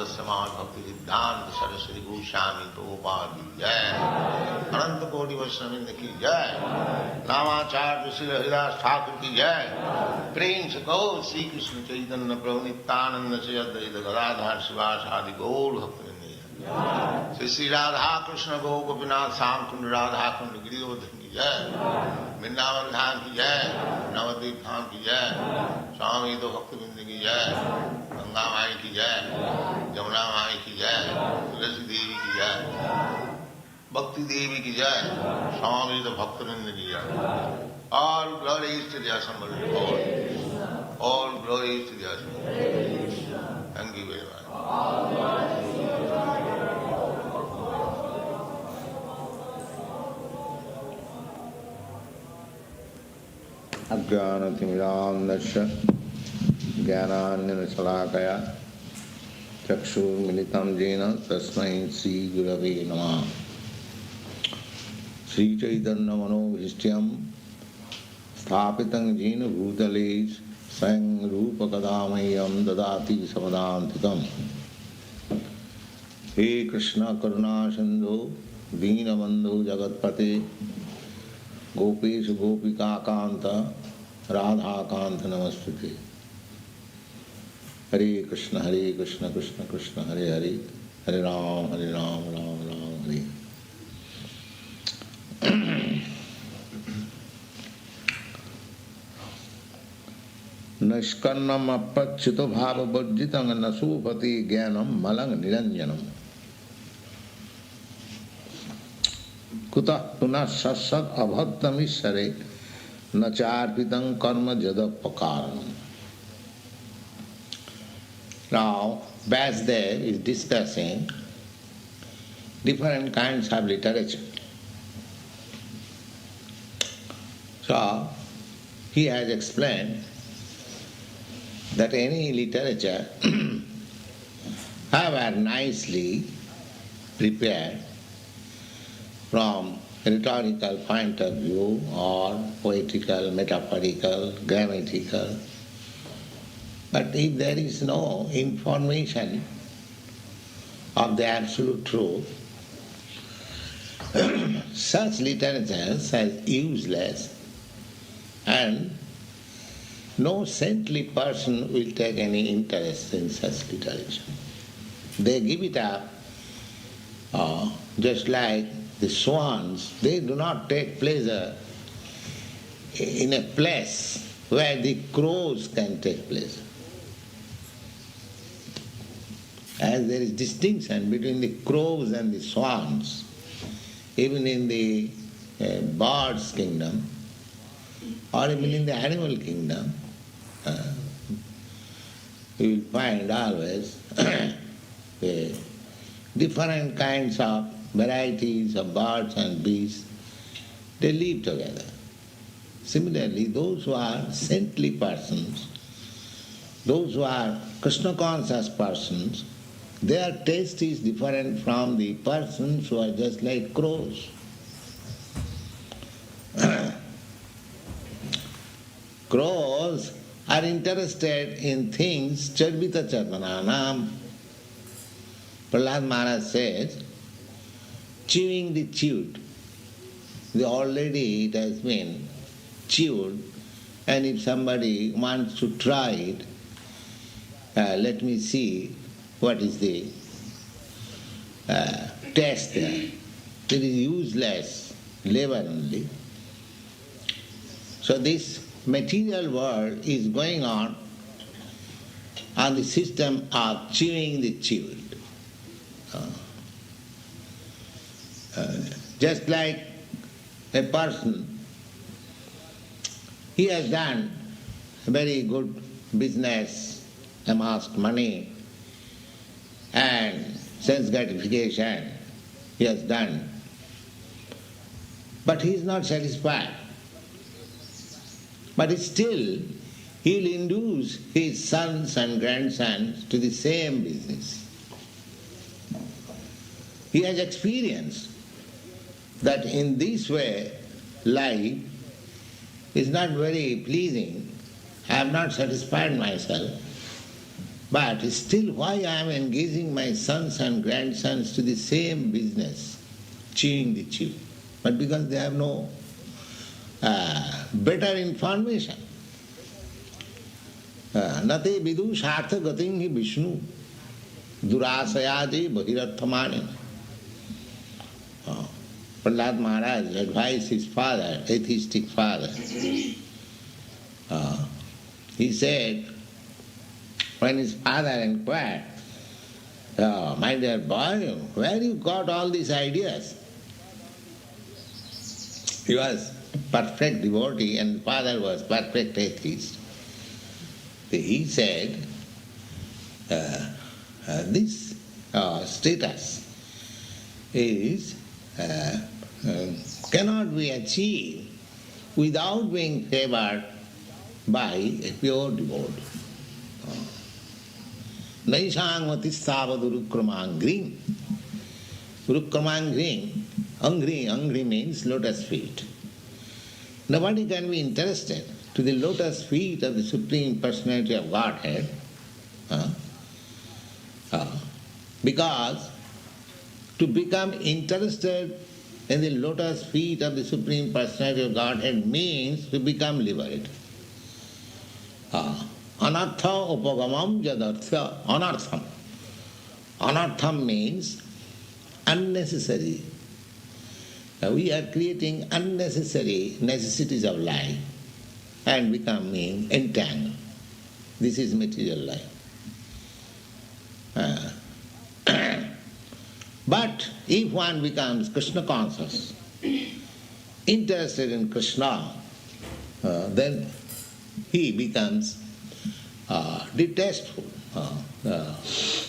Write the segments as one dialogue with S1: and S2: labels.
S1: Srimad Bhaktivedanta Swami Prabhupada ki jai, Ananta Koti Vaishnavavrinda ki jai, Namacharya Srila Haridas Thakur ki jai, Prem se kaho Sri Krishna Chaitanya Prabhu Nityananda Sri Advaita Gadadhar Sivasadi Gaur Bhaktivinoda Sri Sri Radha Krishna Gaur Gopinath Sam Kund Radha Kund Giridhar ki jai, Vrindavan Dham ki jai, Navadvip Dham ki jai, Swami Bhaktivedanta ki jai, Ganga Mai ki jai, Jamuna Mai ki jai, Tulasi Devi ki jai, Bhakti Devi ki jai, Swami Bhaktivedanta ki jai. All glories to the assembled Lord. All glories to the assembled Lord. Thank you very much.
S2: Ajnanatimidandasya Jnananjana-salakaya Chakshurmilitam jena tasmai Sri Gurave Namah. Sri Chaitanya Manovishyam Sthapitam jena bhutale Sang Rupa Kadamayam Dadati Samadantikam. He Krishna Karuna Sindhu Dina Bandhu Jagatpate Gopeshu Gopika Kanta Radha Kanta Namastute. Hare Krishna Krishna Krishna Hare Hare Hare Ram Ram Ram Hare. Nishkarnam apachito bhava bhajjitang nasupati jnanam malang niranjanam. Kuta punah sassat abhattamishare nacharpitang karma jadapakaranam. Now, Vasudev is discussing different kinds of literature. So, he has explained that any literature, however nicely prepared from a rhetorical point of view or poetical, metaphorical, grammatical, but if there is no information of the absolute truth, such literature is useless and no saintly person will take any interest in such literature. They give it up just like the swans. They do not take pleasure in a place where the crows can take pleasure. As there is distinction between the crows and the swans, even in the birds' kingdom, or even in the animal kingdom, you will find always different kinds of varieties of birds and beasts, they live together. Similarly, those who are saintly persons, those who are Krishna conscious persons, their taste is different from the persons who are just like crows. Crows are interested in things charvita charvananam. Prahlad Maharaj says, chewing the chewed. Already it has been chewed, and if somebody wants to try it, let me see what is the taste there. It is useless labor only. So this material world is going on the system of chewing the chewed. Just like a person, he has done a very good business, amassed money, and sense gratification he has done. But he is not satisfied. But still, he will induce his sons and grandsons to the same business. He has experienced that in this way life is not very pleasing. I have not satisfied myself. But still, why I am engaging my sons and grandsons to the same business, chewing the chew? But because they have no better information. Nate vidu sartha gating hi Vishnu durasayade bahirarthamane. Prahlad Maharaj advised his father, atheistic father. He said, when his father inquired, my dear boy, where you got all these ideas? He was perfect devotee and father was perfect atheist. He said, this status is cannot be achieved without being favored by a pure devotee. Naisangmati savadurukramangri. Urukramangri, angri means lotus feet. Nobody can be interested to the lotus feet of the Supreme Personality of Godhead because to become interested in the lotus feet of the Supreme Personality of Godhead means to become liberated. Anartha upagamam jadartha anartham. Anartham means unnecessary. We are creating unnecessary necessities of life and becoming entangled. This is material life. But if one becomes Krishna conscious, interested in Krishna, then he becomes detestful.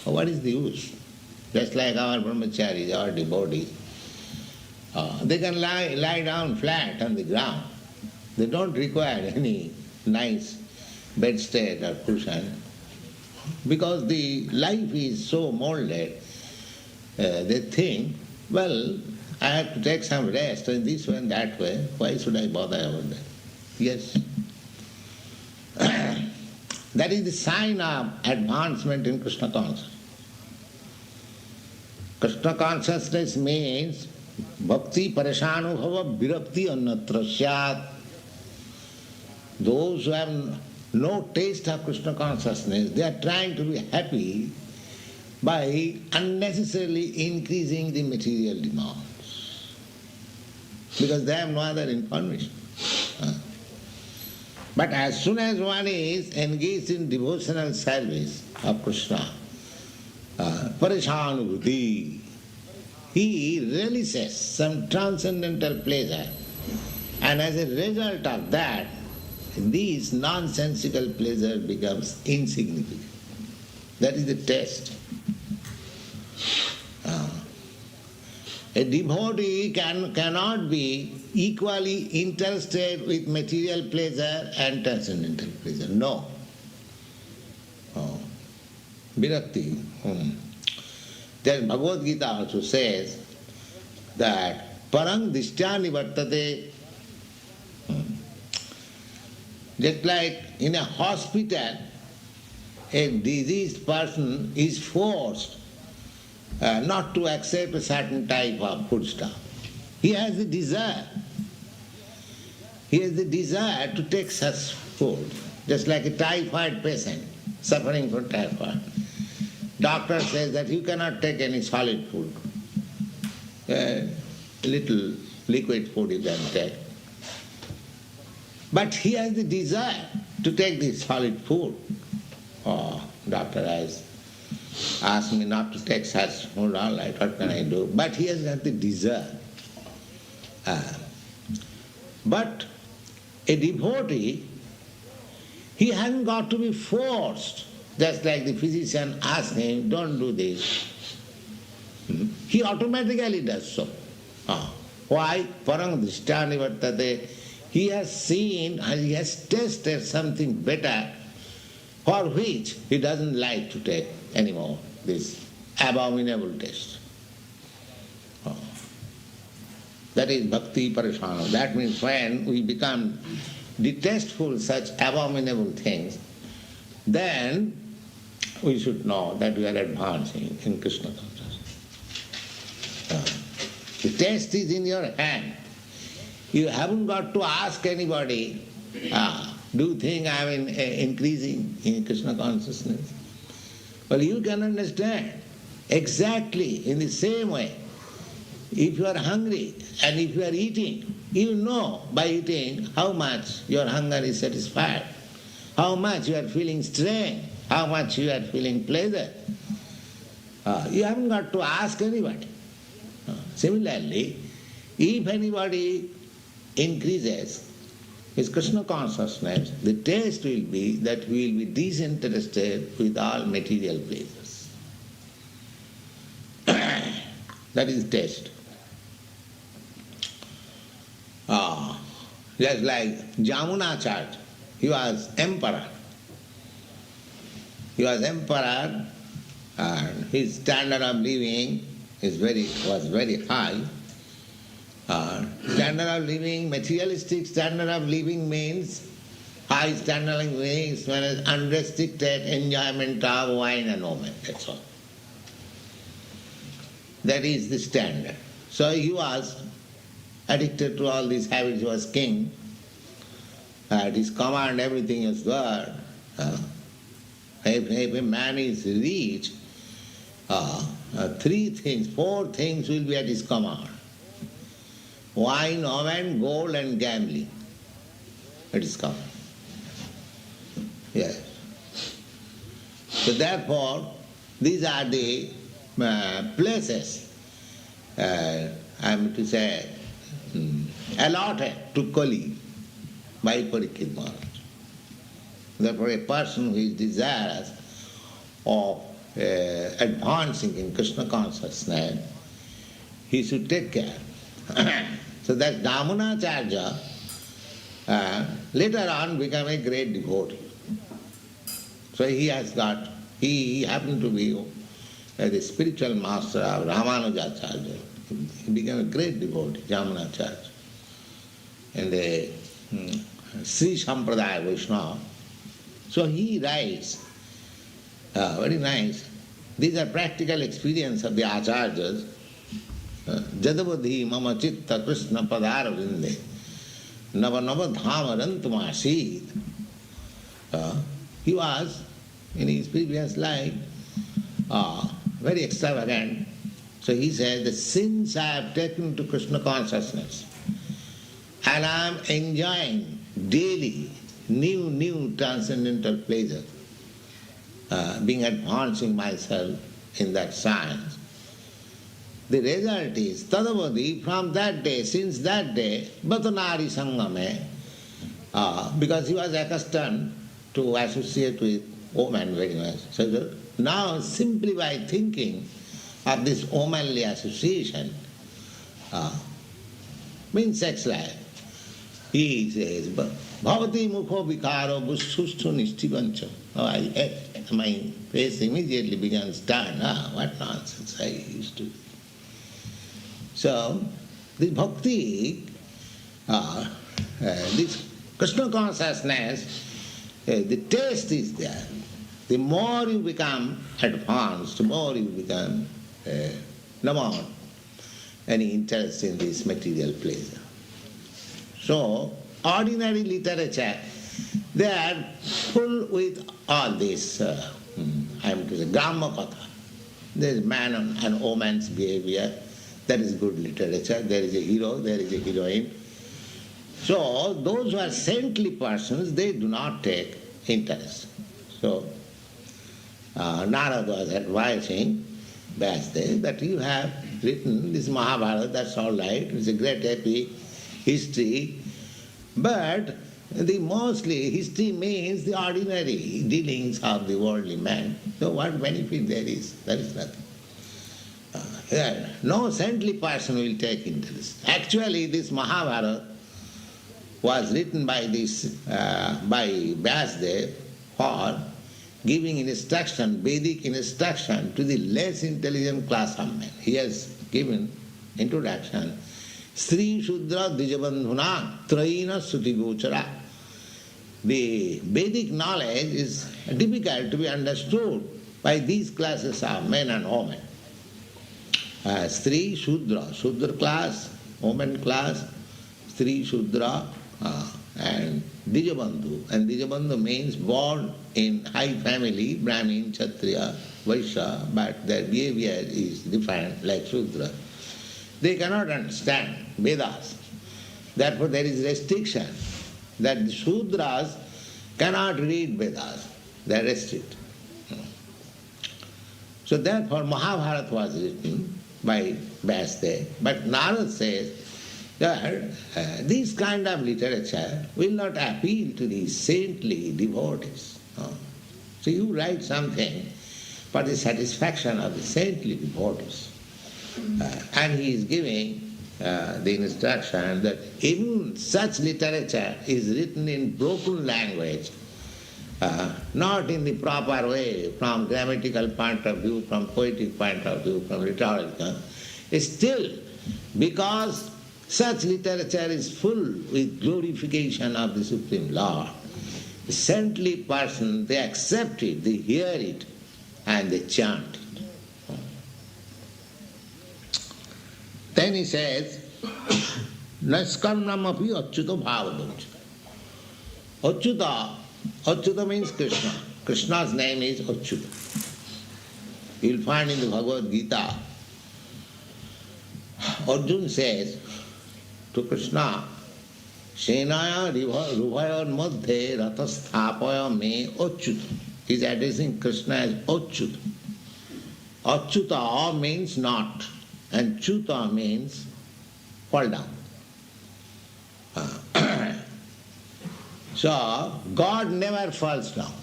S2: What is the use? Just like our brahmacharis, our devotees, they can lie down flat on the ground. They don't require any nice bedstead or cushion because the life is so molded. They think, well, I have to take some rest in this way and that way. Why should I bother about that? Yes. That is the sign of advancement in Krishna consciousness. Krishna consciousness means bhakti parishanubhava virakti annatra syat. Those who have no taste of Krishna consciousness, they are trying to be happy by unnecessarily increasing the material demands. Because they have no other information. But as soon as one is engaged in devotional service of Krishna, parishanubhuti, he relishes some transcendental pleasure, and as a result of that, these nonsensical pleasure becomes insignificant. That is the test. A devotee cannot be equally interested with material pleasure and transcendental pleasure. No. Virakti. Then Bhagavad Gita also says that parang dishtya nivartate. Just like in a hospital, a diseased person is forced not to accept a certain type of foodstuff. He has the desire. He has the desire to take such food, just like a typhoid patient suffering from typhoid. Doctor says that you cannot take any solid food. Little liquid food you can take. But he has the desire to take the solid food. Oh, doctor has asked me not to take such food, all right, what can I do? But he has got the desire. But a devotee, he hasn't got to be forced, just like the physician asks him, don't do this. He automatically does so. Why? Parang drishtya nivartate. He has seen, he has tasted something better for which he doesn't like to take anymore this abominable taste. That is bhakti parishana. That means when we become detestful such abominable things, then we should know that we are advancing in Krishna consciousness. The taste is in your hand. You haven't got to ask anybody, do you think I am increasing in Krishna consciousness? Well, you can understand exactly in the same way. If you are hungry and if you are eating, you know by eating how much your hunger is satisfied, how much you are feeling strength, how much you are feeling pleasure. You haven't got to ask anybody. Similarly, if anybody increases his Krishna consciousness, the taste will be that we will be disinterested with all material pleasures. That is taste. Just like Jamunacharya, he was emperor. He was emperor and his standard of living was very high. Standard of living, materialistic standard of living means high standard of living is unrestricted enjoyment of wine and woman, that's all. That is the standard. So he was addicted to all these habits. He was king. At his command everything is there. If a man is rich, 4 things will be at his command. Wine, woman, gold and gambling. At his command. Yes. So therefore, these are the places, I am to say, allotted to Kali by Parikshit Maharaj. Therefore, a person who is desirous of advancing in Krishna consciousness, he should take care. So that Jamunacharya later on became a great devotee. So he happened to be the spiritual master of Ramanujacharya. He became a great devotee, Jamunacharya. And the Sri Sampradaya Vaishnava. So he writes, very nice, these are practical experience of the acharyas. Jadavadhi mama chitta krishna padara vinde nava nava dhamarantumasid. He was, in his previous life, very extravagant. So he said, the since I have taken to Krishna consciousness and I am enjoying daily new transcendental pleasure, being advancing myself in that science. The result is, Tadavadi, from that day, since that day, Batanari Sangame, because he was accustomed to associate with women very much. So now, simply by thinking of this womanly association, means sex life, he says, Bhavati mukho vikaro bushustu nishtivancha. My face immediately began to turn. What nonsense I used to. So, this bhakti, this Krishna consciousness, the taste is there. The more you become advanced, the more you become no more any interest in this material pleasure. So, ordinary literature, they are full with all this, I am to say, Grama Katha. There is man and woman's behavior, that is good literature. There is a hero, there is a heroine. So, those who are saintly persons, they do not take interest. So, Narada was advising Vyasdev that you have written this Mahabharata, that's all right, it's a great epic history, but mostly history means the ordinary dealings of the worldly man. So what benefit there is? There is nothing. No saintly person will take interest. Actually, this Mahabharata was written by Vyasdev for giving instruction, Vedic instruction to the less intelligent class of men. He has given introduction. Sri Shudra Dijabandhuna Traina Suti Gochara. The Vedic knowledge is difficult to be understood by these classes of men and women. Stri, Shudra, Shudra class, woman class, Stri, Shudra, and Dijabandhu. And Dijabandhu means born in high family, Brahmin, Kshatriya, Vaishya, but their behavior is different, like Shudra. They cannot understand Vedas. Therefore there is restriction that the Shudras cannot read Vedas. They are restricted. So therefore Mahabharata was written by Vyasdev. But Narad says that this kind of literature will not appeal to the saintly devotees. So you write something for the satisfaction of the saintly devotees. And he is giving the instruction that even such literature is written in broken language, not in the proper way, from grammatical point of view, from poetic point of view, from rhetorical, still because such literature is full with glorification of the Supreme Lord. The saintly person, they accept it, they hear it, and they chant it. Then he says, Naskarnam api achyuta bhāvadam. Achyuta means Krishna. Krishna's name is Achyuta. You will find in the Bhagavad Gita, Arjuna says to Krishna, Senaya rubhayor madhye ratasthapaya me Achyuta. He is addressing Krishna as Achyuta. Achyuta means not, and Chuta means fall down. So, God never falls down.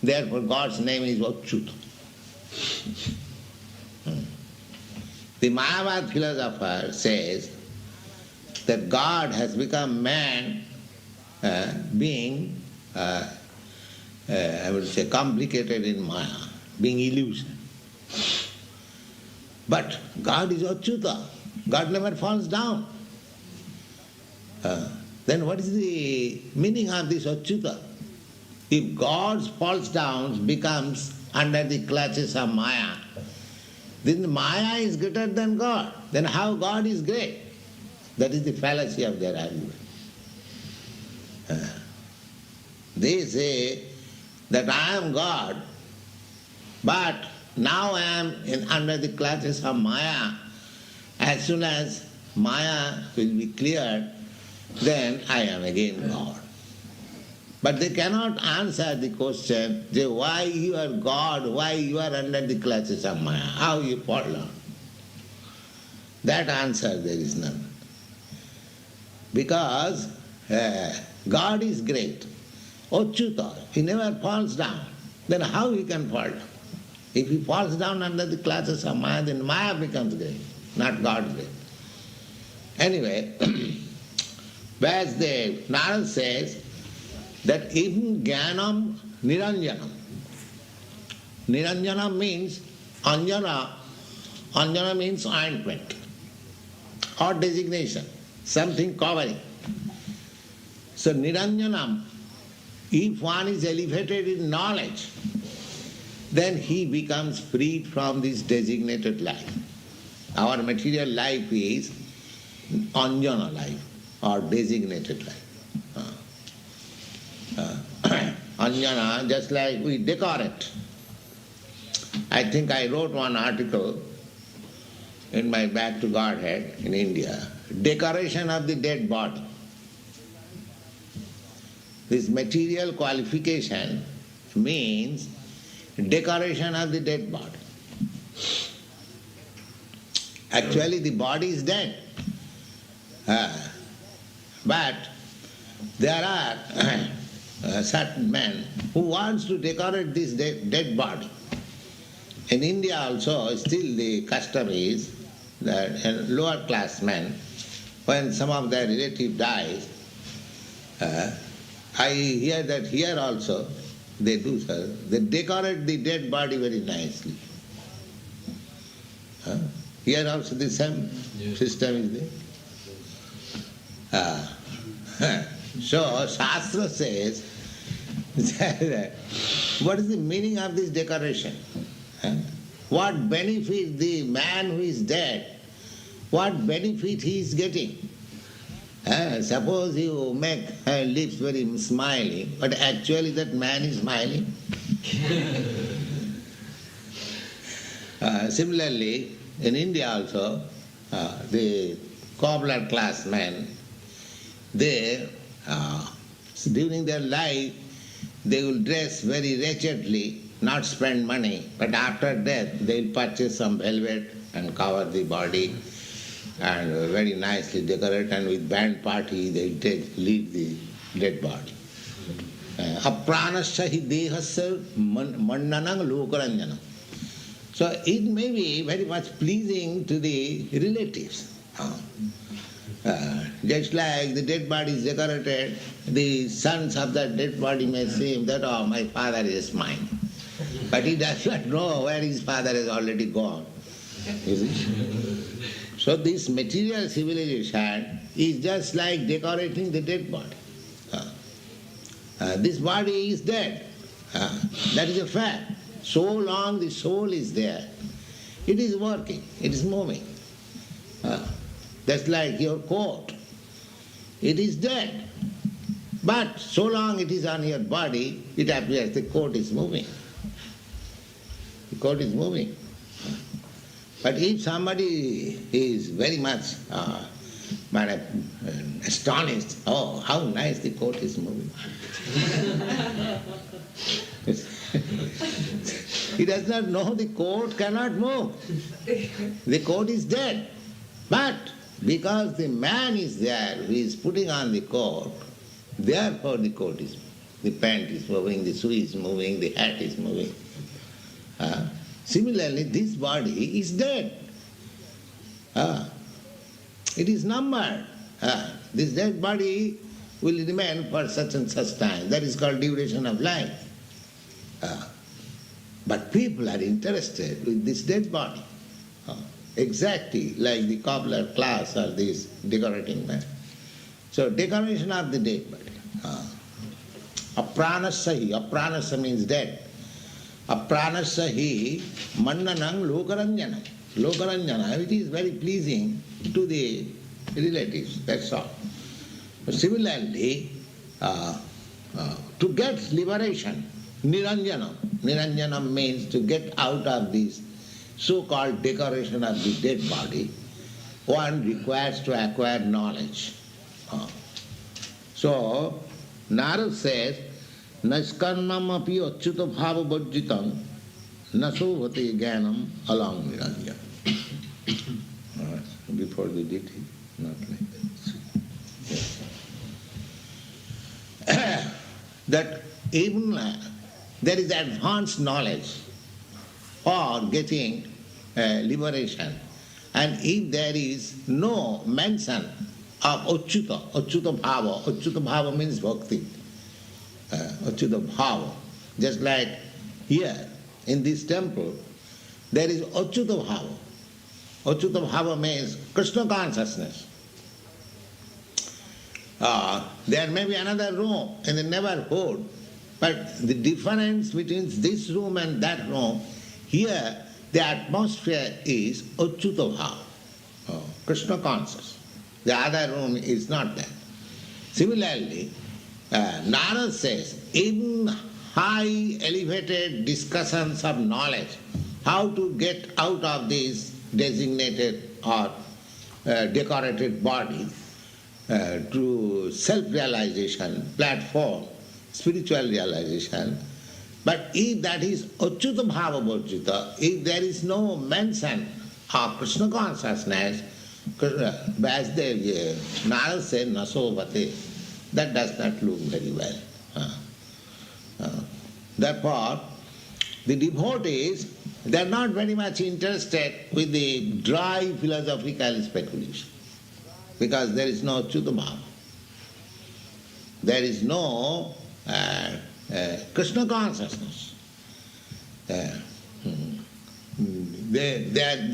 S2: Therefore, God's name is Achyuta. The Mayavad philosopher says that God has become man, being, I would say, complicated in Maya, being illusion. But God is Achyuta. God never falls down. Then what is the meaning of this Achyuta? If God falls down, becomes under the clutches of Maya, then Maya is greater than God. Then how God is great? That is the fallacy of their argument. They say that I am God, but now I am under the clutches of Maya. As soon as Maya will be cleared, then I am again God. But they cannot answer the question, why you are God, why you are under the clutches of Maya, how you fall down. That answer there is none. Because God is great. Achyuta, he never falls down. Then how he can fall down? If he falls down under the clutches of Maya, then Maya becomes great, not God great. Anyway, Vyasdev, Narad says that even Jnanam Niranjanam. Niranjanam means Anjana. Anjana means ointment or designation, something covering. So Niranjanam, if one is elevated in knowledge, then he becomes freed from this designated life. Our material life is Anjana life or designated life. Anjana, just like we decorate. I think I wrote one article in my Back to Godhead in India, decoration of the dead body. This material qualification means decoration of the dead body. Actually the body is dead. But there are certain men who wants to decorate this dead body. In India also, still the custom is that lower class men, when some of their relative dies, I hear that here also they do so. They decorate the dead body very nicely. Here also the same system is there. So Shastra says that what is the meaning of this decoration? what benefit the man who is dead, what benefit he is getting. Suppose you make lips very smiling, but actually that man is smiling. Similarly, in India also, the cobbler class men, they, during their life, they will dress very wretchedly, not spend money, but after death they will purchase some velvet and cover the body and very nicely decorate, and with band party they will lead the dead body. Apranasya hi dehasya mannanang lokaranjanam. So it may be very much pleasing to the relatives. Just like the dead body is decorated, the sons of that dead body may say that, oh, my father is mine. But he does not know where his father has already gone. You see? So this material civilization is just like decorating the dead body. This body is dead. That is a fact. So long the soul is there, it is working, it is moving. That's like your coat. It is dead. But so long it is on your body, it appears the coat is moving. The coat is moving. But if somebody is very much astonished, oh, how nice the coat is moving. He does not know the coat cannot move. The coat is dead. But because the man is there who is putting on the coat, therefore the coat is moving. The pant is moving, the shoe is moving, the hat is moving. Similarly, this body is dead. It is numbered. This dead body will remain for such and such time. That is called duration of life. But people are interested with this dead body. Exactly like the cobbler class or this decorating man. So decoration of the dead body. Apranasya hi. Apranasya means dead. Apranasya hi mannanang lokaranjanam. Lokaranjana, it is very pleasing to the relatives, that's all. Similarly, to get liberation, niranjanam. Niranjanam means to get out of this so-called decoration of the dead body, one requires to acquire knowledge. So, Narad says, Naskarnam api achyuta bhava bhajjitam nasovate jnanam along niranjan. Before they did it, not like that. That even there is advanced knowledge for getting liberation. And if there is no mention of achyuta bhava means bhakti. Achyuta bhava. Just like here in this temple, there is achyuta bhava. Achyuta bhava means Krishna consciousness. There may be another room in the neighborhood, but the difference between this room and that room, here the atmosphere is achyuta bhava, Krishna conscious. The other room is not there. Similarly, Narad says, in high elevated discussions of knowledge, how to get out of this designated or decorated body to self-realization, platform, spiritual realization. But if that is achyuta bhava bhajjita, if there is no mention of Krishna consciousness, as the Narad said, nasovate, that does not look very well. Therefore, the devotees, they are not very much interested with the dry philosophical speculation, because there is no achyuta bhava. There is no Krishna consciousness. They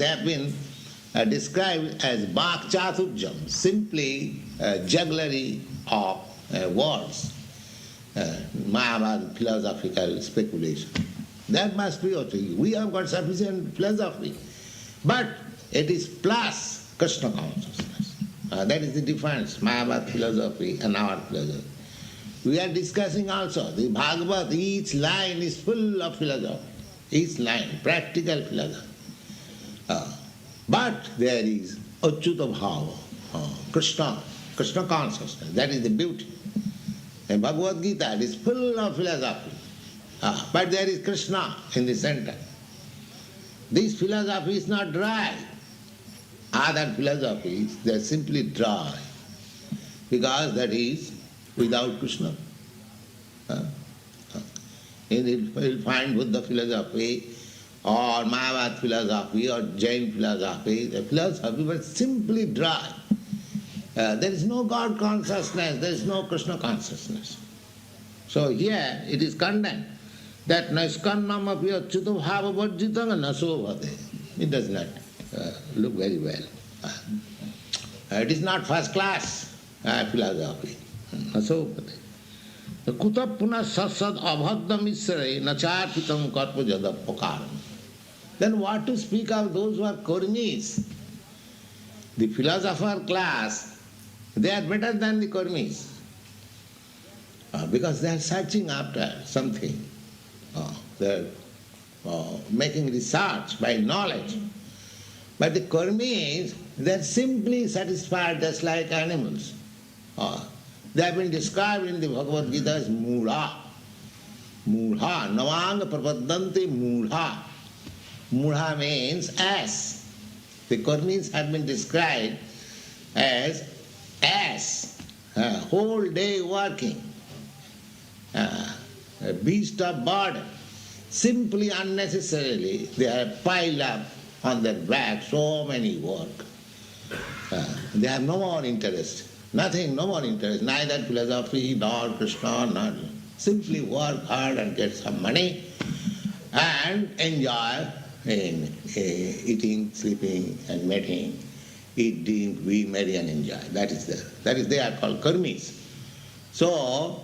S2: have been described as bhakchaturjam, simply jugglery of words, Mayavad philosophical speculation. That must be also. We have got sufficient philosophy. But it is plus Krishna consciousness. That is the difference, Mayavad philosophy and our philosophy. We are discussing also, the Bhagavad, each line is full of philosophy. Each line, practical philosophy. But there is Achyuta Bhava, Krishna consciousness. That is the beauty. And Bhagavad Gita is full of philosophy. But there is Krishna in the center. This philosophy is not dry. Other philosophies, they are simply dry. Because that is without Krishna. You will find Buddha philosophy or Mayavad philosophy or Jain philosophy, the philosophy was simply dry. There is no God consciousness, there is no Krishna consciousness. So here it is condemned that Naiskannam api achyuta bhava varjitanga nasovade. It does not look very well. It is not first class philosophy. Nasovade. Kuta puna satsad abhaddam isare nacharpitam karpa jadapakaram. Then what to speak of those who are karmis? The philosopher class, they are better than the karmis. Because they are searching after something. They are making research by knowledge. But the karmis, they are simply satisfied just like animals. They have been described in the Bhagavad Gita as mudha. Mudha, navanga prapadante mudha. Mudha means ass. The karmis have been described as ass, whole day working, a beast of burden. Simply unnecessarily they have piled up on their back so many work. They have no more interest. Nothing, no more interest, neither philosophy nor Krishna, nor simply work hard and get some money and enjoy in eating, sleeping and mating, eat, drink, be merry and enjoy. That is there. That is, they are called karmis. So,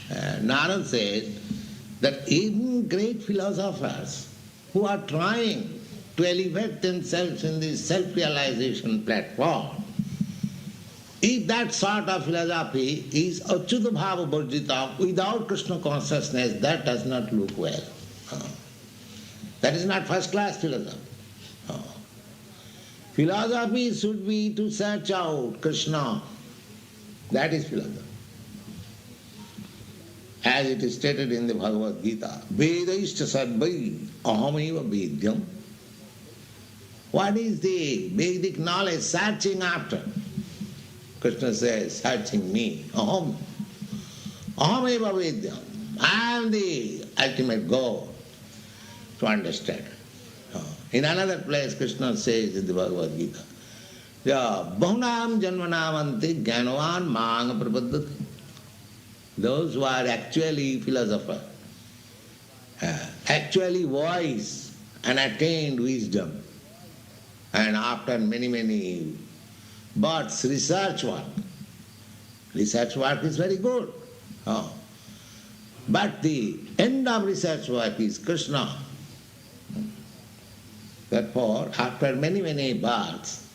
S2: Narad said that even great philosophers who are trying to elevate themselves in this self-realization platform, if that sort of philosophy is achyuta bhava varjita, without Krishna consciousness, that does not look well. That is not first-class philosophy. Philosophy should be to search out Krishna. That is philosophy. As it is stated in the Bhagavad Gita, Vedaishta sarvai ahameva vedyam. What is the Vedic knowledge searching after? Krishna says, searching me, aham. Ahameva vedyam. I am the ultimate goal to understand. In another place, Krishna says in the Bhagavad Gita, Bahunam janmanamanti jnanavan māṅa prapaddati. Those who are actually philosophers, actually wise and attained wisdom, and after many, many births, research work. Research work is very good. But the end of research work is Krishna. Therefore, after many, many births,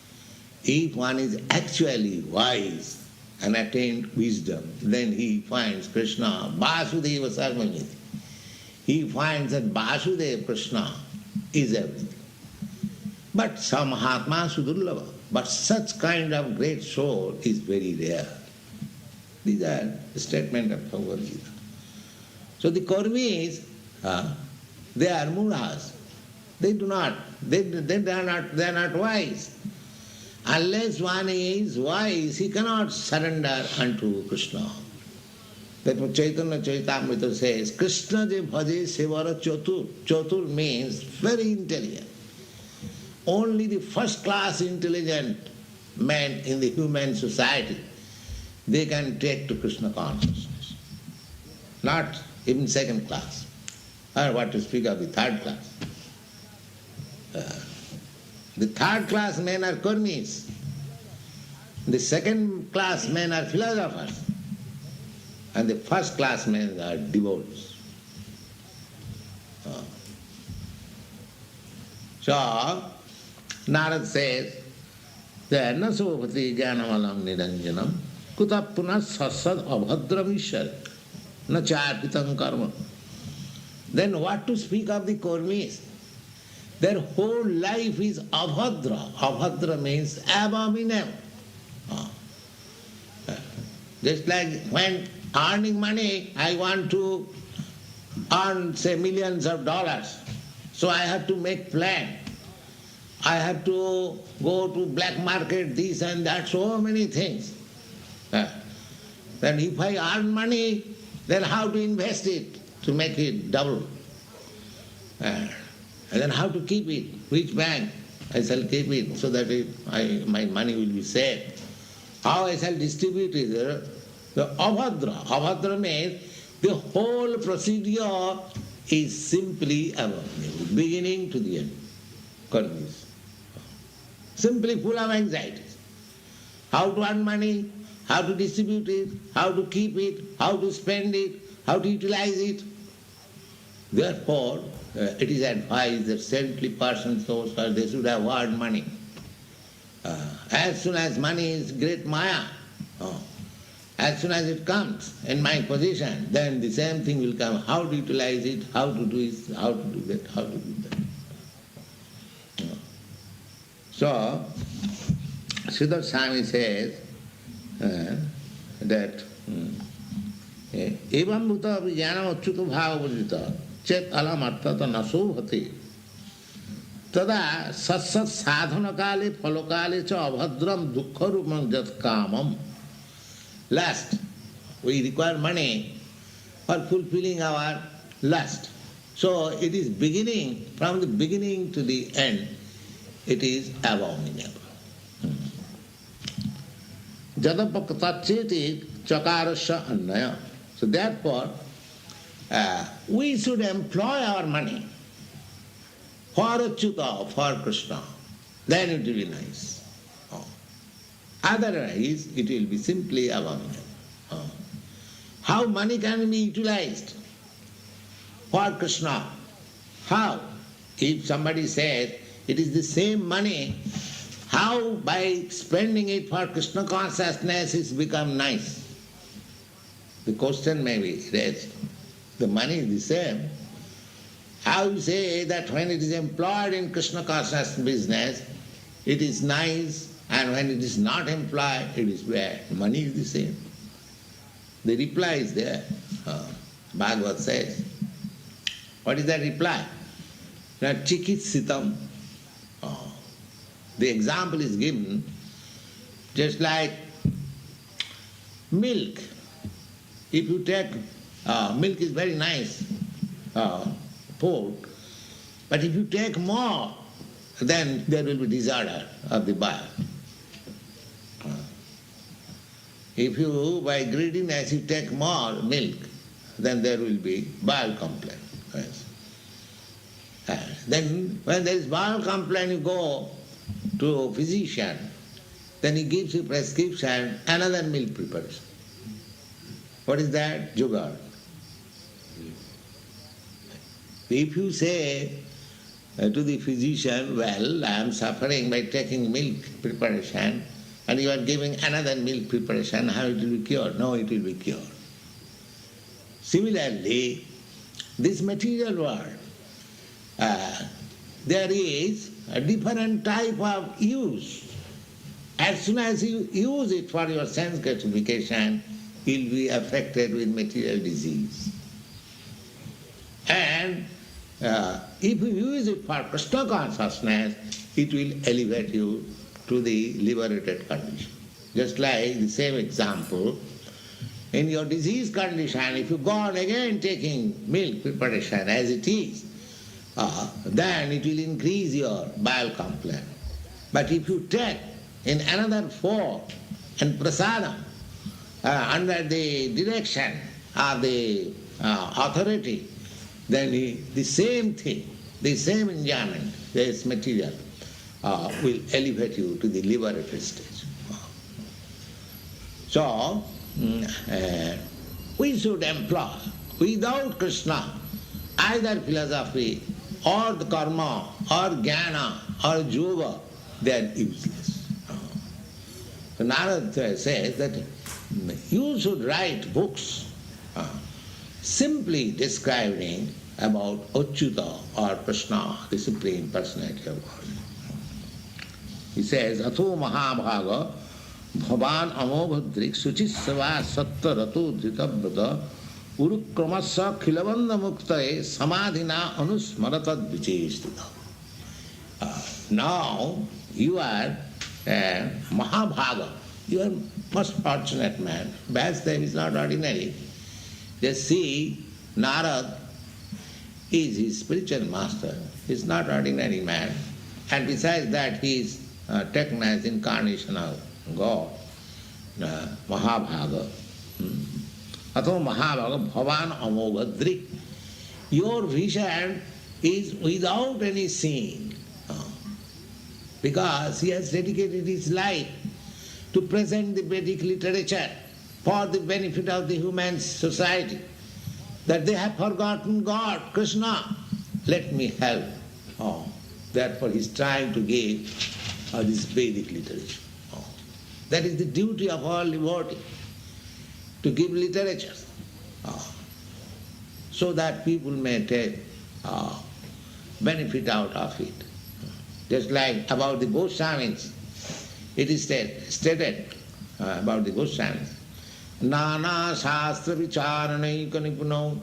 S2: if one is actually wise and attained wisdom, then he finds Krishna, Vasudeva Sarvamiti. He finds that Vasudeva Krishna is everything. But some Mahatma Sudurlava, but such kind of great soul is very rare. These are the statement of Bhagavad Gita. So the karmis, they are mudhas. They are not wise. Unless one is wise, he cannot surrender unto Krishna. Therefore Chaitanya Charitamrita says, Krishna je bhaje sevara chatur. Chatur means very intelligent. Only the first class intelligent men in the human society, they can take to Krishna consciousness. Not even second class. Or what to speak of the third class. The third class men are karmis. The second class men are philosophers. And the first class men are devotees. So, Narad says, Nasopati Jnanamalam Niranjanam Kutapuna Sasad Abhadram Ishar Na Charpitam Karma. Then what to speak of the Kurmis? Their whole life is abhadra. Abhadra means abominable. Just like when earning money, I want to earn, say, millions of dollars. So I have to make plan. I have to go to black market, this and that, so many things. Then if I earn money, then how to invest it to make it double? And then how to keep it? Which bank I shall keep it so that my money will be safe? How I shall distribute it? The abhadra. Abhadra means the whole procedure is simply abominable, beginning to the end. Confused. Simply full of anxieties. How to earn money, how to distribute it, how to keep it, how to spend it, how to utilize it. Therefore, it is advised that saintly persons, they should have earned money. As soon as money is great maya, as soon as it comes in my possession, then the same thing will come. How to utilize it, how to do it, how to do that, how to do that. So, Sridhar Swami says that evam bhuta vijnanam achyuta bhāgavatam chet alam artata naso bhati tada satsat sadhana kale phalokale cha abhadram dukkha rupam jat kamam. Lust. We require money for fulfilling our lust. So it is beginning, from the beginning to the end, it is abominable. Jadapakatacheti chakarasya annaya. So therefore, we should employ our money for Achyuta, for Krishna. Then it will be nice. Otherwise, it will be simply abominable. How money can be utilized for Krishna? How? If somebody says it is the same money, how by spending it for Krishna consciousness it's become nice? The question may be raised. The money is the same. How you say that when it is employed in Krishna consciousness business, it is nice, and when it is not employed, it is bad. Money is the same. The reply is there. Bhagavad says. What is that reply? Chikitsitam. The example is given just like milk. If you take, milk is very nice food, but if you take more, then there will be disorder of the bile. If you, by greediness, you take more milk, then there will be bile complaint. Yes. Then when there is bile complaint, you go to a physician, then he gives you prescription, another milk preparation. What is that? Jugaad. If you say to the physician, well, I am suffering by taking milk preparation, and you are giving another milk preparation, how it will be cured? No, it will be cured. Similarly, this material world, there is a different type of use. As soon as you use it for your sense gratification, you will be affected with material disease. And if you use it for Krishna consciousness, it will elevate you to the liberated condition. Just like the same example, in your disease condition, if you go on again taking milk preparation as it is, then it will increase your bile complaint. But if you take in another form and prasadam, under the direction of the authority, then the same thing, the same enjoyment, this material, will elevate you to the liberated stage. So, we should employ, without Krishna, either philosophy or the karma, or jnana, or yoga, they are useless. So Narada says that you should write books simply describing about Achyuta or Krishna, the Supreme Personality of God. He says, Atho Mahabhaga Bhavan Amobhadrik Suchisava Satta Rato Dhitabrata Urukramasya Khilabanda Muktae Samadhina Anusmaratad Vichestita. Now you are Mahabhaga. You are most fortunate man. Vyasdev is not ordinary. Just see, Narad is his spiritual master. He is not ordinary man. And besides that, he is taken as incarnation of God, Mahabhaga. Atho Mahabhaga Bhavan Amoghadrik. Your vision is without any seeing. Because he has dedicated his life to present the Vedic literature for the benefit of the human society. That they have forgotten God, Krishna. Let me help. Therefore he is trying to give this Vedic literature. That is the duty of all devotees, to give literature, so that people may take benefit out of it. Just like about the Goswamis, it is stated about the Goswamis. Nana Shastra Vicharanaika Nipuno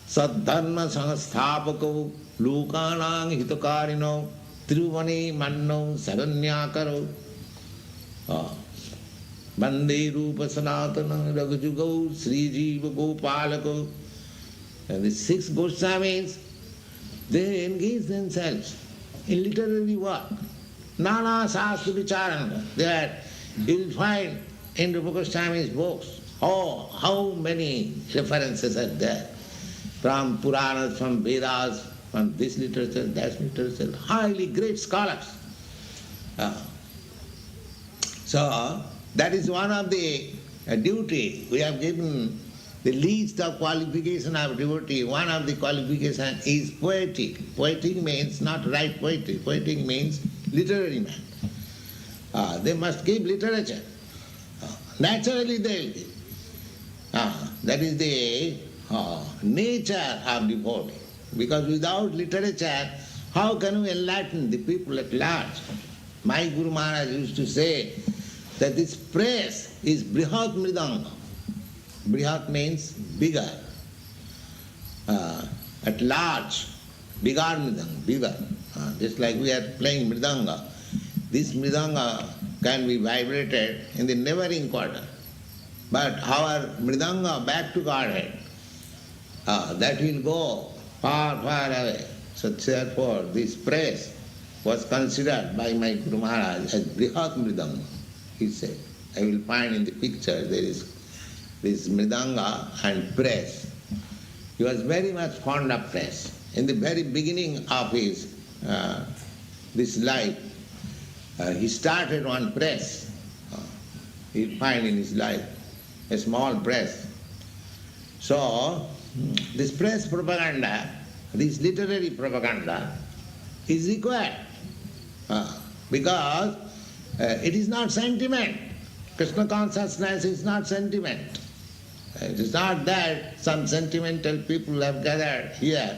S2: Saddharma Sanghasthapako Lukanang Hitakarino Tiruvani Manno Saranyakaro Bande Rupa Sanatana Ragajugo Sri Jiva Gopalako. And the 6 Goswamis, they engage themselves in literary work. Nana Shastra Vicharana. There you will find in Rupa Goswami's books how many references are there. From Puranas, from Vedas, from this literature, that literature, highly great scholars. So that is one of the duty. We have given the least of qualification of devotee. One of the qualification is poetic. Poetic means not write poetry. Poetic means literary man. They must give literature. Naturally they will give. That is the nature of devotee. Because without literature, how can we enlighten the people at large? My Guru Maharaj used to say that this press is Brihat Mridanga. Brihat means bigger. At large, bigger Mridanga, bigger. Just like we are playing Mridanga. This Mridanga can be vibrated in the neighboring quarter. But our Mridanga back to Godhead, that will go far, far away. So therefore this press was considered by my Guru Maharaj as Brihat Mridanga. He said, I will find in the picture there is this Mridanga and press. He was very much fond of press. In the very beginning of his this life, he started one press. He'll find in his life a small press. So this press propaganda, this literary propaganda is required because it is not sentiment. Krishna consciousness is not sentiment. It is not that some sentimental people have gathered here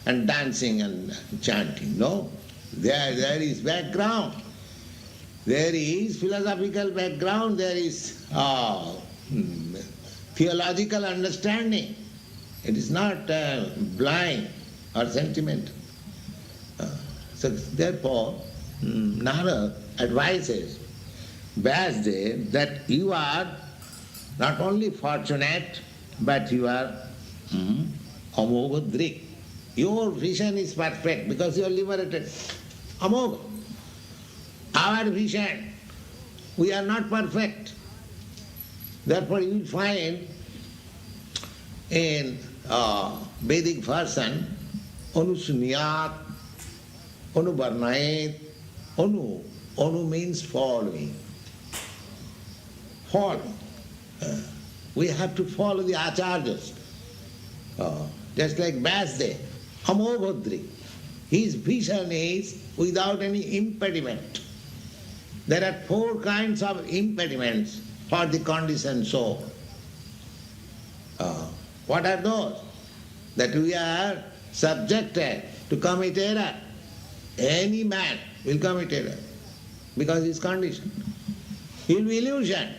S2: and dancing and chanting. No, there is background. There is philosophical background, there is theological understanding. It is not blind or sentimental. So therefore, Narada advises Vyasdev that you are not only fortunate, but you are Amoghadrik. Your vision is perfect because you are liberated. Amogha. Our vision, we are not perfect. Therefore you will find in Vedic version, Anusunyat, Anuvarnayat, Anu means following. Following. We have to follow the acharyas. Just like Vyasdev, Amoghadrik. His vision is without any impediment. There are 4 kinds of impediments for the conditioned soul. What are those? That we are subjected to commit error. Any man will commit error because he is conditioned. He will be illusioned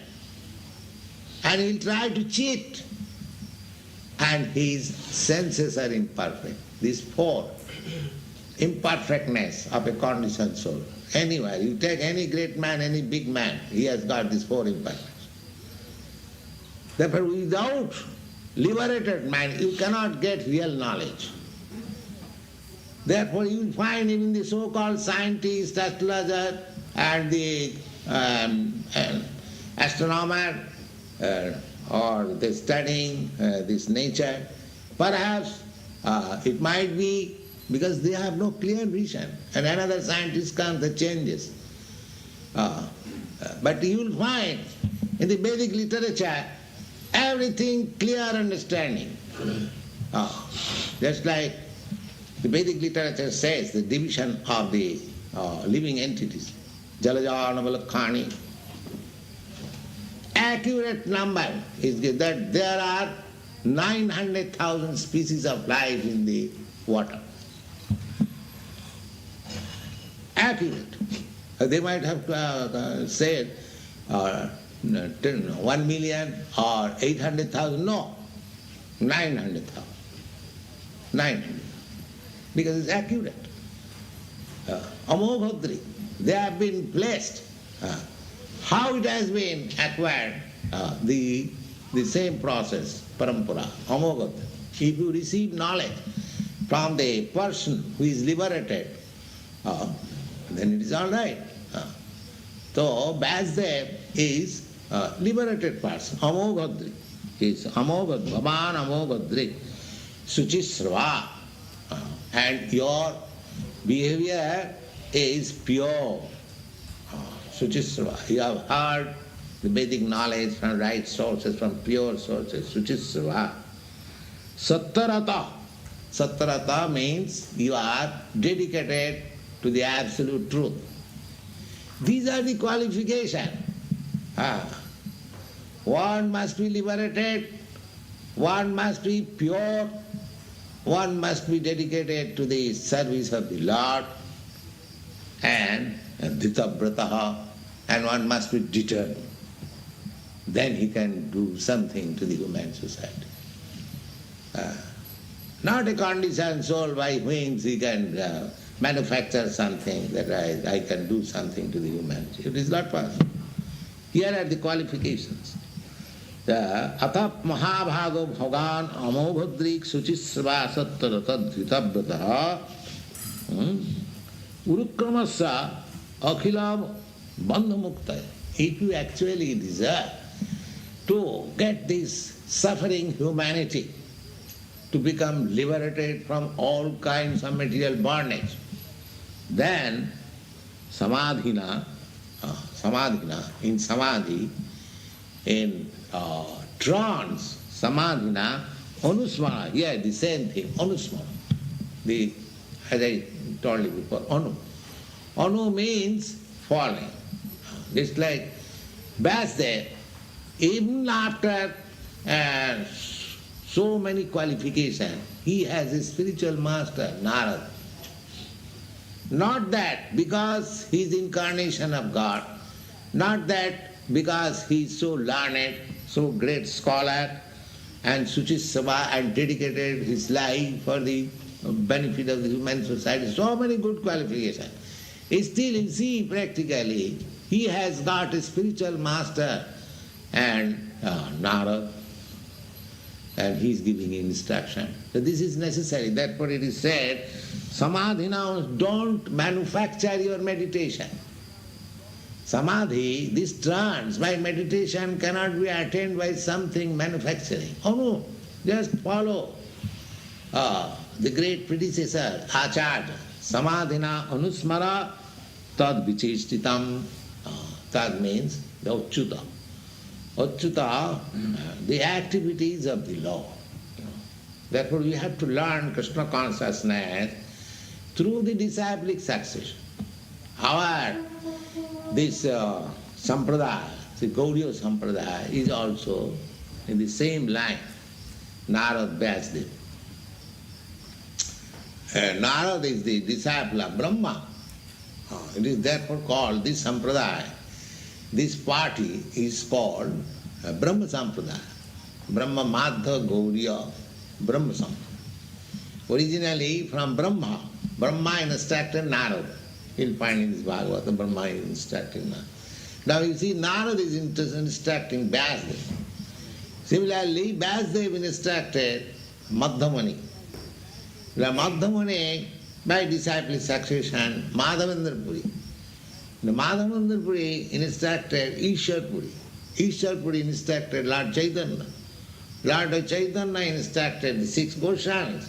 S2: and he will try to cheat, and his senses are imperfect. These 4 imperfectness of a conditioned soul. Anywhere, you take any great man, any big man, he has got these 4 imperfections. Therefore, without liberated mind, you cannot get real knowledge. Therefore, you will find even the so-called scientists, astrologer, and the astronomer, or the studying this nature, perhaps it might be because they have no clear vision, and another scientist comes that changes. But you will find in the Vedic literature everything clear understanding. Just like the Vedic literature says, the division of the living entities, Jalajanavalakkhani. Accurate number is that there are 900,000 species of life in the water. Accurate. They might have said 1 million or 800,000. No, 900,000. 900. Because it's accurate. Amoghadri, they have been placed. How it has been acquired, the same process, parampara, amoghadri. If you receive knowledge from the person who is liberated, then it is all right. So Vasudev is a liberated person, amoghadri. He is amoghad, bhavan amoghadri, suchisrava. And your behavior is pure. Suchisrava. You have heard the Vedic knowledge from right sources, from pure sources. Suchisrava. Sattarata. Sattarata means you are dedicated to the absolute truth. These are the qualifications. One must be liberated, one must be pure, one must be dedicated to the service of the Lord, and dhitavrataha, and one must be determined. Then he can do something to the human society. Not a conditioned soul by whom he can manufacture something that I can do something to the humanity. It is not possible. Here are the qualifications. Atap mahabhago bhagan amoghadrik suchisrava sattarata dhitavrataha urukramasya akhilam bandhamuktaya. If you actually desire to get this suffering humanity to become liberated from all kinds of material bondage, then samadhina, in samadhi, in trance, samadhina, anusmara, here the same thing, anusmara. As I told you before, anu. Anu means falling. Just like Vasudev, even after so many qualifications, he has a spiritual master, Narada. Not that because he is incarnation of God, not that because he is so learned, so great scholar, and Suchisrava, and dedicated his life for the benefit of the human society, so many good qualifications. Still, you see, practically, he has got a spiritual master and Narada, and he is giving instruction. So this is necessary. Therefore it is said, samadhina, don't manufacture your meditation. Samadhi, this trance by meditation cannot be attained by something manufacturing. Oh no, just follow the great predecessor, Acharya. Samadhina anusmara tad vicheshtitam. Tad means the Achyuta. Achyuta, the activities of the Lord. Therefore we have to learn Krishna consciousness through the disciplic succession. This Sampradaya, the Gaudiya Sampradaya, is also in the same line, Narad Vyasdev. Narad is the disciple of Brahma. It is therefore called this Sampradaya. This party is called Brahma Sampradaya. Brahma Madhva Gaudiya Brahma Sampradaya. Originally from Brahma. Brahma instructed Narad. You'll find in this Bhāgavatam, Brahma is instructing Narad. Now you see, Narad is instructing Vyasdev. Similarly, Vyasdev instructed Madhvamani. The Madhvamani, by disciplic succession, Madhavendra Puri. The Madhavendra Puri instructed Ishwar Puri. Ishwar Puri instructed Lord Chaitanya. Lord Chaitanya instructed the six Goswamis.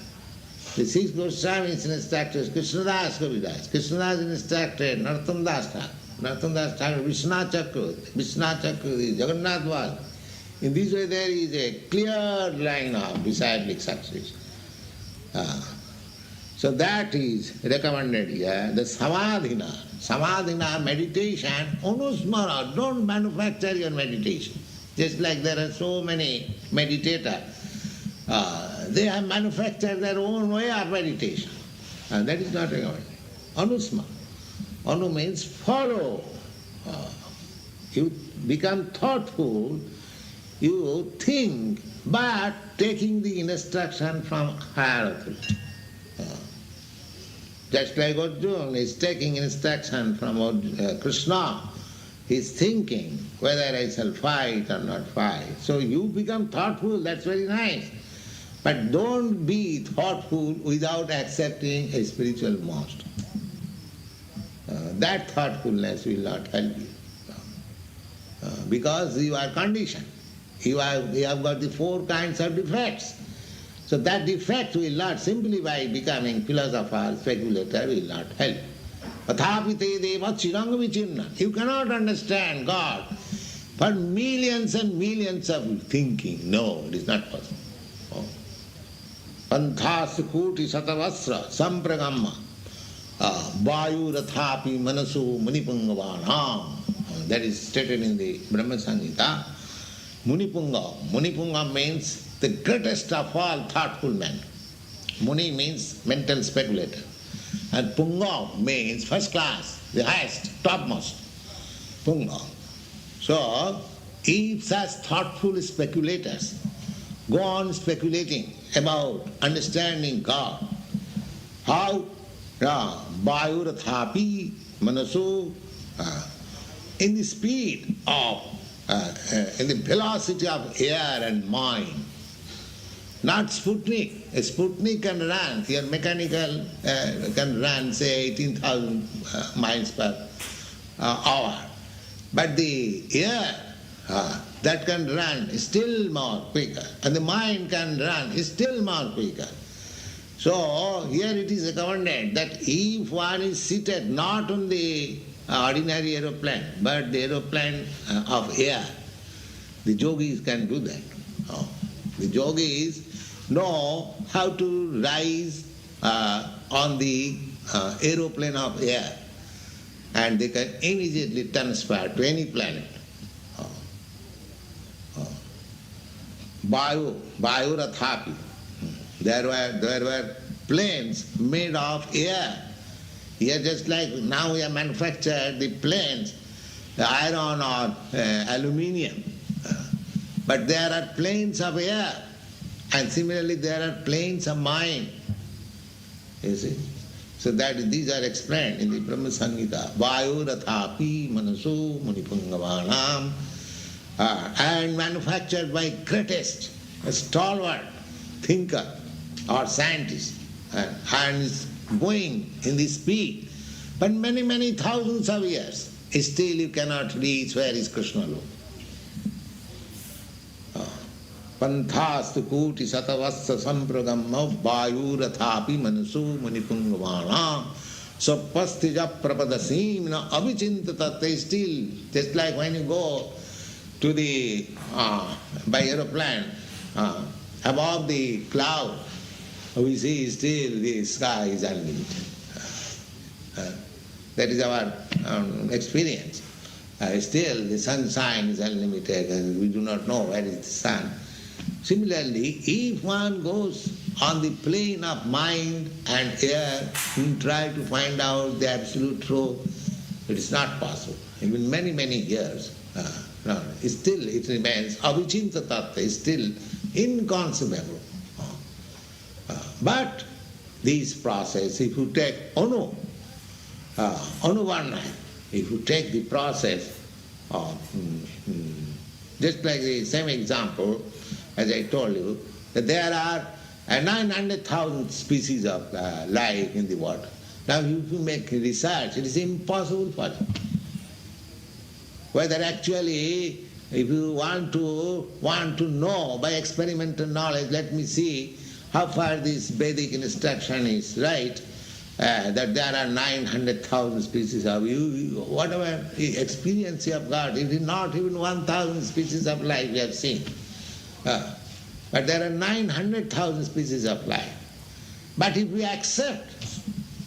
S2: The six Goswamis instructed Krishnadas Kaviraj. Krishnadas instructed Narottam Das Thakur. Narottam Das Thakur, Vishwanath Chakravarti. Vishwanath Chakravarti, Jagannath Vasa. In this way there is a clear line of disciplic succession. So that is recommended here, the Samadhina. Samadhina meditation, Anusmara, don't manufacture your meditation. Just like there are so many meditators, they have manufactured their own way of meditation. And that is not recommended. Anusmara. Anu means follow. You become thoughtful, you think, but taking the instruction from higher authority. Just like Arjuna is taking instruction from Krishna, he is thinking whether I shall fight or not fight. So you become thoughtful, that's very nice. But don't be thoughtful without accepting a spiritual master. That thoughtfulness will not help you. Because you are conditioned. You have got the four kinds of defects. So that defect will not, simply by becoming philosopher, speculator, will not help. Athapite deva chiranga vichinna. You cannot understand God for millions and millions of thinking. No, it is not possible. Panthas kuti satavasra sampragamma vayu rathapi manasu munipungavana. That is stated in the Brahma Samhita. Munipunga. Munipunga means the greatest of all thoughtful men. Muni means mental speculator. And Punga means first class, the highest, topmost. Punga. So, if such thoughtful speculators go on speculating about understanding God, how Vayurathapi Manasu, in the speed of, in the velocity of air and mind, not Sputnik. A Sputnik can run, your mechanical can run, say, 18,000 miles per hour. But the air, that can run still more quicker. And the mind can run still more quicker. So, here it is recommended that if one is seated not on the ordinary aeroplane, but the aeroplane of air, the yogis can do that. The yogis know how to rise on the aeroplane of air, and they can immediately transfer to any planet. Vayurathapi. There were planes made of air. Here, just like now we have manufactured the planes, the iron or aluminium. But there are planes of air. And similarly, there are planes of mind. You see? So these are explained in the Brahma Samhita. Vayurathapi manasu munipungavanam. And manufactured by greatest, stalwart thinker or scientist. And is going in the speed. But many, many thousands of years, still you cannot reach where is Krishna Lok. Panthastu kuti satavassa sampragamma vayurathapi manasu munipungavana sapastija prapadasimna avichintata. They still, just like when you go to the, by aeroplane, above the cloud, we see still the sky is unlimited. That is our experience. Still, the sunshine is unlimited and we do not know where is the sun. Similarly, if one goes on the plane of mind and air and try to find out the absolute truth, it is not possible. Even many, many years, still it remains avichinta tattva, is still inconceivable. But this process, if you take Anuvarna, if you take the process of, just like the same example, as I told you, that there are 900,000 species of life in the water. Now if you make research, it is impossible for you. Whether actually, if you want to know by experimental knowledge, let me see how far this Vedic instruction is right, that there are 900,000 species of you, whatever experience you have got, it is not even 1,000 species of life you have seen. But there are 900,000 species of life. But if we accept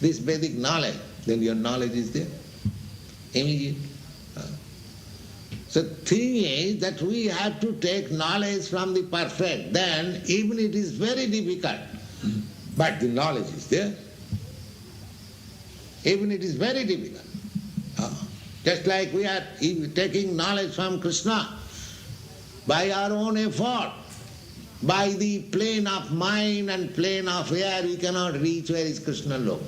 S2: this Vedic knowledge, then your knowledge is there, immediate. So the thing is that we have to take knowledge from the perfect, then even it is very difficult, but the knowledge is there. Even it is very difficult. Just like we are taking knowledge from Krishna, by our own effort, by the plane of mind and plane of air, we cannot reach where is Krishna Lok.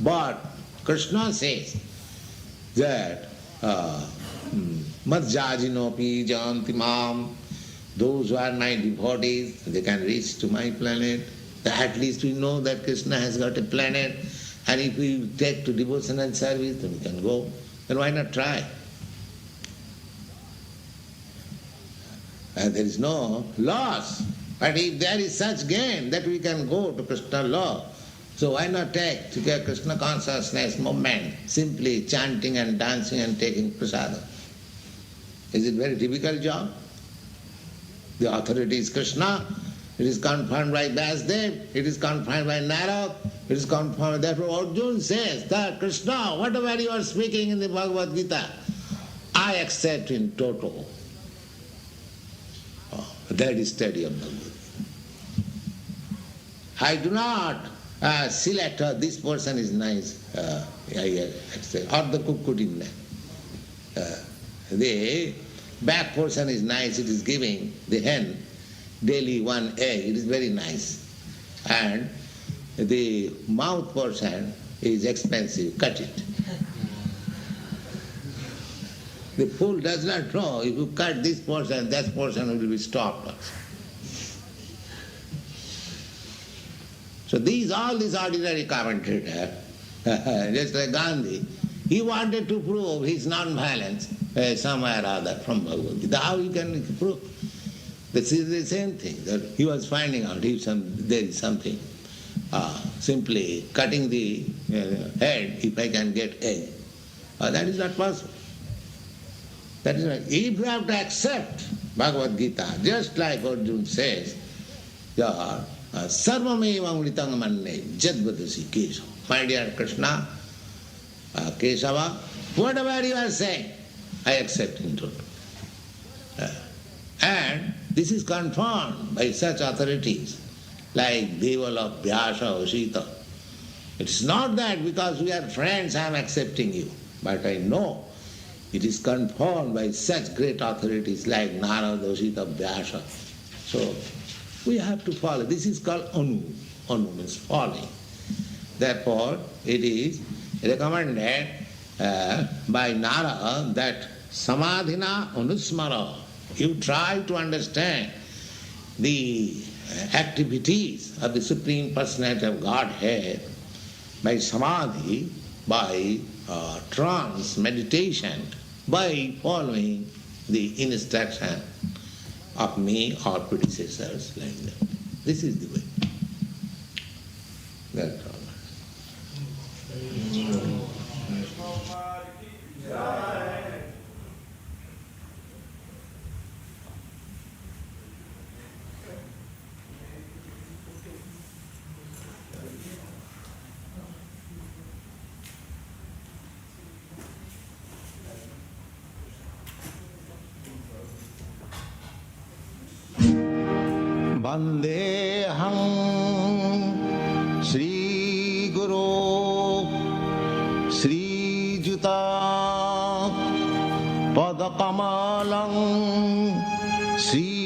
S2: But Krishna says that Madhyajinopi janti mam, those who are my devotees, they can reach to my planet. At least we know that Krishna has got a planet, and if we take to devotion and service, then we can go. Then why not try? There is no loss. But if there is such gain that we can go to Krishna law, so why not take to get Krishna consciousness movement, simply chanting and dancing and taking prasadam? Is it a very difficult job? The authority is Krishna, it is confirmed by Vyasdev, it is confirmed by Narad, it is confirmed. Therefore Arjuna says that Krishna, whatever you are speaking in the Bhagavad Gita, I accept in total. That is study of Bhagavad Gita. I do not select this person is nice, I accept, or the kukkutin. The back portion is nice, it is giving the hen daily one egg, it is very nice. And the mouth portion is expensive, cut it. The fool does not know, if you cut this portion, that portion will be stopped. So all these ordinary commentators, just like Gandhi, he wanted to prove his non-violence somewhere or other from Bhagavad Gita. How he can prove? This is the same thing, that he was finding out if there is something. Simply cutting the head, if I can get egg. That is not possible. That is not. If you have to accept Bhagavad Gita, just like Arjuna says, sarvameva amritang manne jadvadasi Kesava. My dear Krishna, Kesava, whatever you are saying, I accept in total. And this is confirmed by such authorities like Deval of Vyasa or Sita. It's not that because we are friends I am accepting you, but I know it is confirmed by such great authorities like Narada, Sita, Vyasa. So we have to follow. This is called anu. Anu means following. Therefore, it is recommended by Narada that samadhina anusmara. You try to understand the activities of the Supreme Personality of Godhead by samadhi, by trance, meditation, by following the instruction of me or predecessors like that. This is the way. That's all. Vandeham Shri Guru Shri Juta Padakamalam Shri